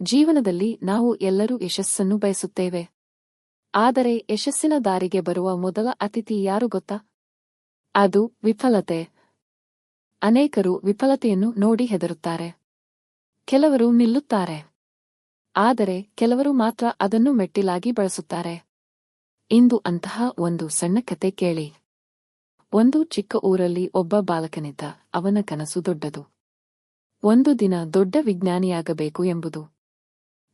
ಜೀವನದಲ್ಲಿ ನಾವು ಎಲ್ಲರೂ ಯಶಸ್ಸನ್ನು ಬಯಸುತ್ತೇವೆ. ಆದರೆ ಯಶಸ್ಸಿನ ದಾರಿಗೆ ಬರುವ ಮೊದಲ ಅತಿಥಿ ಯಾರು ಗೊತ್ತಾ? ಅದು ವಿಫಲತೆ. ಅನೇಕರು ವಿಫಲತೆಯನ್ನು ನೋಡಿ ಹೆದರುತ್ತಾರೆ. ಕೆಲವರು ನಿಲ್ಲುತ್ತಾರೆ. ಆದರೆ ಕೆಲವರು ಮಾತ್ರ ಅದನ್ನು ಮೆಟ್ಟಿಲಾಗಿ ಬಳಸುತ್ತಾರೆ. ಇಂದು ಅಂತಹ ಒಂದು ಸಣ್ಣ ಕತೆ ಕೇಳಿ. ಒಂದು ಚಿಕ್ಕ ಊರಲ್ಲಿ ಒಬ್ಬ ಬಾಲಕನಿದ್ದ. ಅವನ ಕನಸು ದೊಡ್ಡದು. ಒಂದು ದಿನ ದೊಡ್ಡ ವಿಜ್ಞಾನಿಯಾಗಬೇಕು ಎಂಬುದು.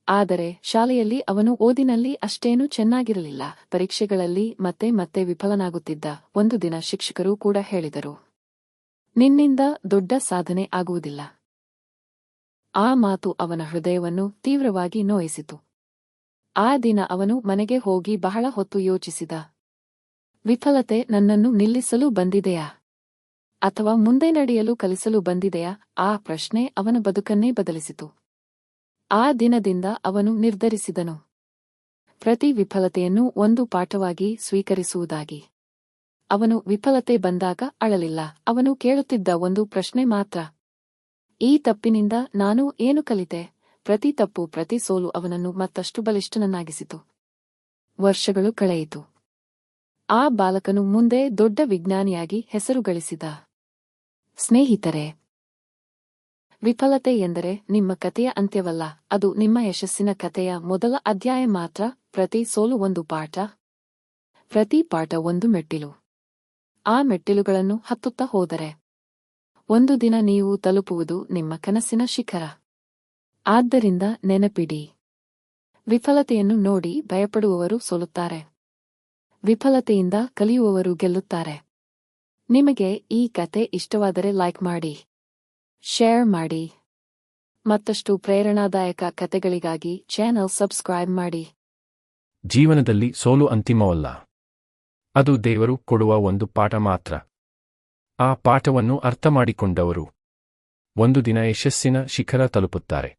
ಆದರೆ ಶಾಲೆಯಲ್ಲಿ ಅವನು ಓದಿನಲ್ಲಿ ಅಷ್ಟೇನೂ ಚೆನ್ನಾಗಿರಲಿಲ್ಲ. ಪರೀಕ್ಷೆಗಳಲ್ಲಿ ಮತ್ತೆ ಮತ್ತೆ ವಿಫಲನಾಗುತ್ತಿದ್ದ. ಒಂದು ದಿನ ಶಿಕ್ಷಕರು ಕೂಡ ಹೇಳಿದರು, ನಿನ್ನಿಂದ ದೊಡ್ಡ ಸಾಧನೆ ಆಗುವುದಿಲ್ಲ. ಆ ಮಾತು ಅವನ ಹೃದಯವನ್ನು ತೀವ್ರವಾಗಿ ನೋಯಿಸಿತು. ಆ ದಿನ ಅವನು ಮನೆಗೆ ಹೋಗಿ ಬಹಳ ಹೊತ್ತು ಯೋಚಿಸಿದ. ವಿಫಲತೆ ನನ್ನನ್ನು ನಿಲ್ಲಿಸಲು ಬಂದಿದೆಯಾ? ಅಥವಾ ಮುಂದೆ ನಡೆಯಲು ಕಲಿಸಲು ಬಂದಿದೆಯಾ? ಆ ಪ್ರಶ್ನೆ ಅವನ ಬದುಕನ್ನೇ ಬದಲಿಸಿತು. ಆ ದಿನದಿಂದ ಅವನು ನಿರ್ಧರಿಸಿದನು, ಪ್ರತಿ ವಿಫಲತೆಯನ್ನು ಒಂದು ಪಾಠವಾಗಿ ಸ್ವೀಕರಿಸುವುದಾಗಿ. ಅವನು ವಿಫಲತೆ ಬಂದಾಗ ಅಳಲಿಲ್ಲ. ಅವನು ಕೇಳುತ್ತಿದ್ದ ಒಂದು ಪ್ರಶ್ನೆ ಮಾತ್ರ, ಈ ತಪ್ಪಿನಿಂದ ನಾನು ಏನು ಕಲಿತೆ? ಪ್ರತಿ ತಪ್ಪು, ಪ್ರತಿ ಸೋಲು ಅವನನ್ನು ಮತ್ತಷ್ಟು ಬಲಿಷ್ಠನನ್ನಾಗಿಸಿತು. ವರ್ಷಗಳು ಕಳೆಯಿತು. ಆ ಬಾಲಕನು ಮುಂದೆ ದೊಡ್ಡ ವಿಜ್ಞಾನಿಯಾಗಿ ಹೆಸರು ಗಳಿಸಿದ. ಸ್ನೇಹಿತರೆ, ವಿಫಲತೆ ಎಂದರೆ ನಿಮ್ಮ ಕಥೆಯ ಅಂತ್ಯವಲ್ಲ, ಅದು ನಿಮ್ಮ ಯಶಸ್ಸಿನ ಕಥೆಯ ಮೊದಲ ಅಧ್ಯಾಯ ಮಾತ್ರ. ಪ್ರತಿ ಸೋಲು ಒಂದು ಪಾಠ, ಪ್ರತಿ ಪಾಠ ಒಂದು ಮೆಟ್ಟಿಲು. ಆ ಮೆಟ್ಟಿಲುಗಳನ್ನು ಹತ್ತುತ್ತಾ ಹೋದರೆ ಒಂದು ದಿನ ನೀವು ತಲುಪುವುದು ನಿಮ್ಮ ಕನಸಿನ ಶಿಖರ. ಆದ್ದರಿಂದ ನೆನಪಿಡಿ, ವಿಫಲತೆಯನ್ನು ನೋಡಿ ಭಯಪಡುವವರು ಸೋಲುತ್ತಾರೆ. ವಿಫಲತೆಯಿಂದ ಕಲಿಯುವವರು ಗೆಲ್ಲುತ್ತಾರೆ. ನಿಮಗೆ ಈ ಕತೆ ಇಷ್ಟವಾದರೆ ಲೈಕ್ ಮಾಡಿ, ಶೇರ್ ಮಾಡಿ. ಮತ್ತಷ್ಟು ಪ್ರೇರಣಾದಾಯಕ ಕತೆಗಳಿಗಾಗಿ ಚಾನೆಲ್ ಸಬ್ಸ್ಕ್ರೈಬ್ ಮಾಡಿ. ಜೀವನದಲ್ಲಿ ಸೋಲು ಅಂತಿಮವಲ್ಲ. ಅದು ದೇವರು ಕೊಡುವ ಒಂದು ಪಾಠ ಮಾತ್ರ. ಆ ಪಾಠವನ್ನು ಅರ್ಥಮಾಡಿಕೊಂಡವರು ಒಂದು ದಿನ ಯಶಸ್ಸಿನ ಶಿಖರ ತಲುಪುತ್ತಾರೆ.